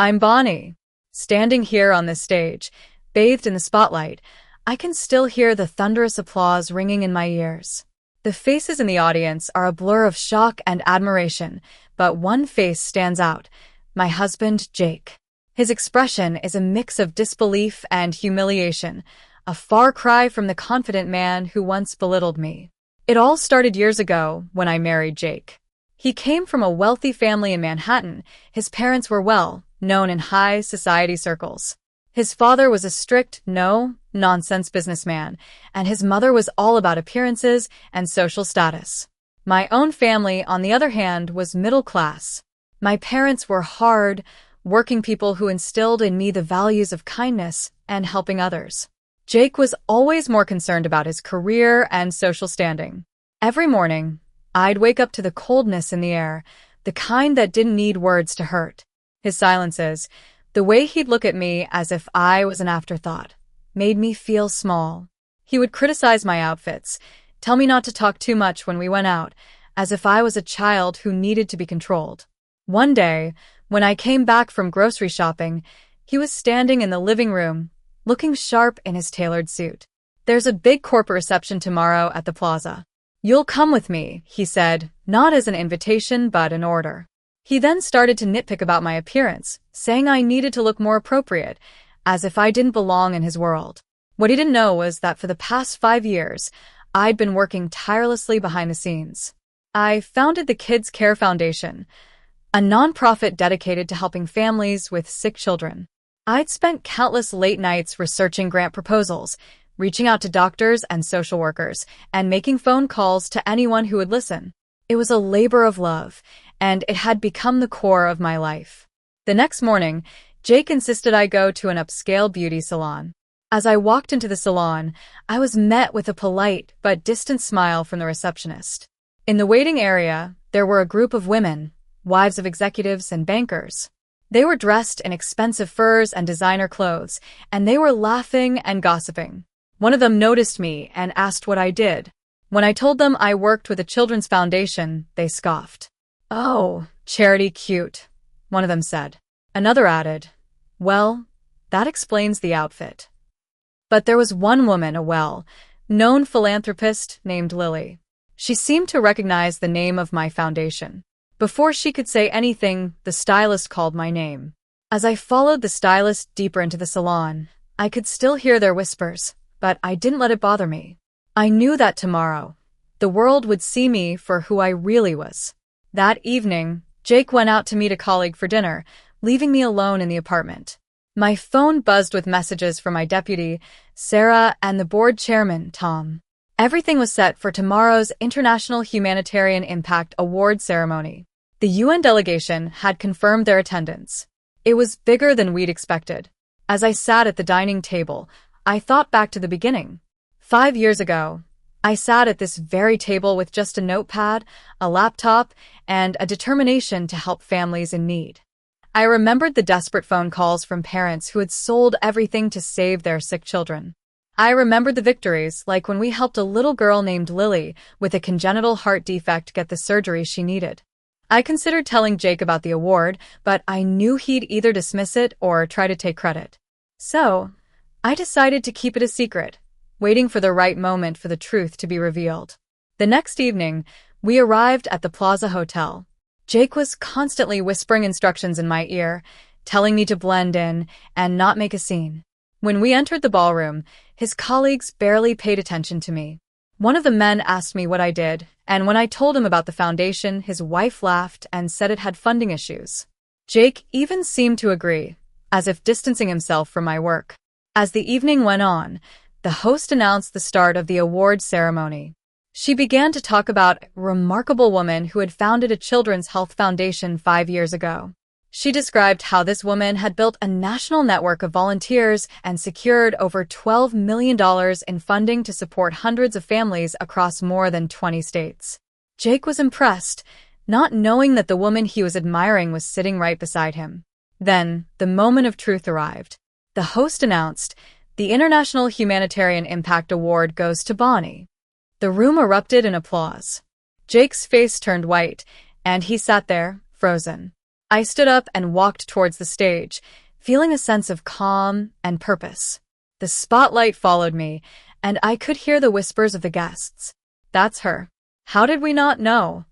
I'm Bonnie. Standing here on this stage, bathed in the spotlight, I can still hear the thunderous applause ringing in my ears. The faces in the audience are a blur of shock and admiration, but one face stands out: my husband, Jake. His expression is a mix of disbelief and humiliation, a far cry from the confident man who once belittled me. It all started years ago when I married Jake. He came from a wealthy family in Manhattan. His parents were well known in high society circles. His father was a strict, no-nonsense businessman, and his mother was all about appearances and social status. My own family, on the other hand, was middle class. My parents were hard, working people who instilled in me the values of kindness and helping others. Jake was always more concerned about his career and social standing. Every morning, I'd wake up to the coldness in the air, the kind that didn't need words to hurt. His silences, the way he'd look at me as if I was an afterthought, made me feel small. He would criticize my outfits, tell me not to talk too much when we went out, as if I was a child who needed to be controlled. One day, when I came back from grocery shopping, he was standing in the living room, looking sharp in his tailored suit. "There's a big corporate reception tomorrow at the plaza. You'll come with me," he said, not as an invitation but an order. He then started to nitpick about my appearance, saying I needed to look more appropriate, as if I didn't belong in his world. What he didn't know was that for the past 5 years, I'd been working tirelessly behind the scenes. I founded the Kids Care Foundation, a nonprofit dedicated to helping families with sick children. I'd spent countless late nights researching grant proposals, reaching out to doctors and social workers, and making phone calls to anyone who would listen. It was a labor of love, and it had become the core of my life. The next morning, Jake insisted I go to an upscale beauty salon. As I walked into the salon, I was met with a polite but distant smile from the receptionist. In the waiting area, there were a group of women, wives of executives and bankers. They were dressed in expensive furs and designer clothes, and they were laughing and gossiping. One of them noticed me and asked what I did. When I told them I worked with a children's foundation, they scoffed. "Oh, charity cute," one of them said. Another added, "Well, that explains the outfit." But there was one woman, a well-known philanthropist named Lily. She seemed to recognize the name of my foundation. Before she could say anything, the stylist called my name. As I followed the stylist deeper into the salon, I could still hear their whispers, but I didn't let it bother me. I knew that tomorrow, the world would see me for who I really was. That evening, Jake went out to meet a colleague for dinner, leaving me alone in the apartment. My phone buzzed with messages from my deputy, Sarah, and the board chairman, Tom. Everything was set for tomorrow's International Humanitarian Impact Award ceremony. The UN delegation had confirmed their attendance. It was bigger than we'd expected. As I sat at the dining table, I thought back to the beginning. 5 years ago, I sat at this very table with just a notepad, a laptop, and a determination to help families in need. I remembered the desperate phone calls from parents who had sold everything to save their sick children. I remembered the victories, like when we helped a little girl named Lily with a congenital heart defect get the surgery she needed. I considered telling Jake about the award, but I knew he'd either dismiss it or try to take credit. So, I decided to keep it a secret, waiting for the right moment for the truth to be revealed. The next evening, we arrived at the Plaza Hotel. Jake was constantly whispering instructions in my ear, telling me to blend in and not make a scene. When we entered the ballroom, his colleagues barely paid attention to me. One of the men asked me what I did, and when I told him about the foundation, his wife laughed and said it had funding issues. Jake even seemed to agree, as if distancing himself from my work. As the evening went on, the host announced the start of the award ceremony. She began to talk about a remarkable woman who had founded a children's health foundation 5 years ago. She described how this woman had built a national network of volunteers and secured over $12 million in funding to support hundreds of families across more than 20 states. Jake was impressed, not knowing that the woman he was admiring was sitting right beside him. Then, the moment of truth arrived. The host announced, "The International Humanitarian Impact Award goes to Bonnie." The room erupted in applause. Jake's face turned white, and he sat there, frozen. I stood up and walked towards the stage, feeling a sense of calm and purpose. The spotlight followed me, and I could hear the whispers of the guests. That's her. How did we not know?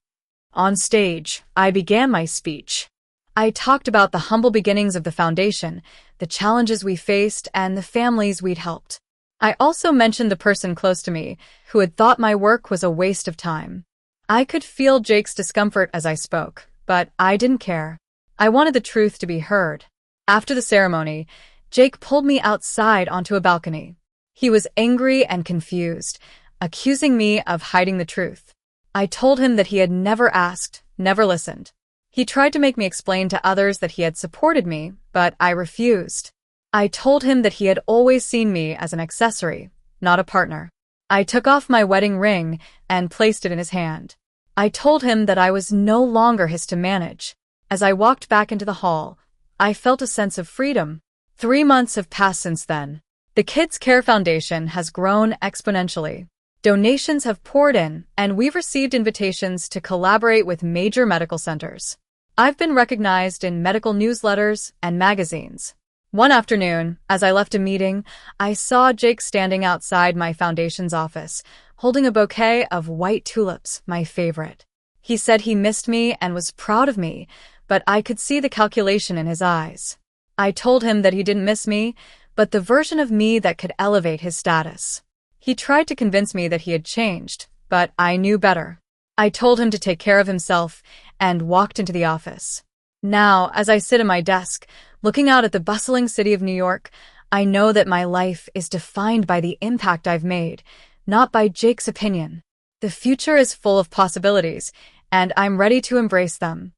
On stage, I began my speech. I talked about the humble beginnings of the foundation, the challenges we faced, and the families we'd helped. I also mentioned the person close to me who had thought my work was a waste of time. I could feel Jake's discomfort as I spoke, but I didn't care. I wanted the truth to be heard. After the ceremony, Jake pulled me outside onto a balcony. He was angry and confused, accusing me of hiding the truth. I told him that he had never asked, never listened. He tried to make me explain to others that he had supported me, but I refused. I told him that he had always seen me as an accessory, not a partner. I took off my wedding ring and placed it in his hand. I told him that I was no longer his to manage. As I walked back into the hall, I felt a sense of freedom. 3 months have passed since then. The Kids Care Foundation has grown exponentially. Donations have poured in, and we've received invitations to collaborate with major medical centers. I've been recognized in medical newsletters and magazines. One afternoon, as I left a meeting, I saw Jake standing outside my foundation's office, holding a bouquet of white tulips, my favorite. He said he missed me and was proud of me, but I could see the calculation in his eyes. I told him that he didn't miss me, but the version of me that could elevate his status. He tried to convince me that he had changed, but I knew better. I told him to take care of himself and walked into the office. Now, as I sit at my desk, looking out at the bustling city of New York, I know that my life is defined by the impact I've made, not by Jake's opinion. The future is full of possibilities, and I'm ready to embrace them.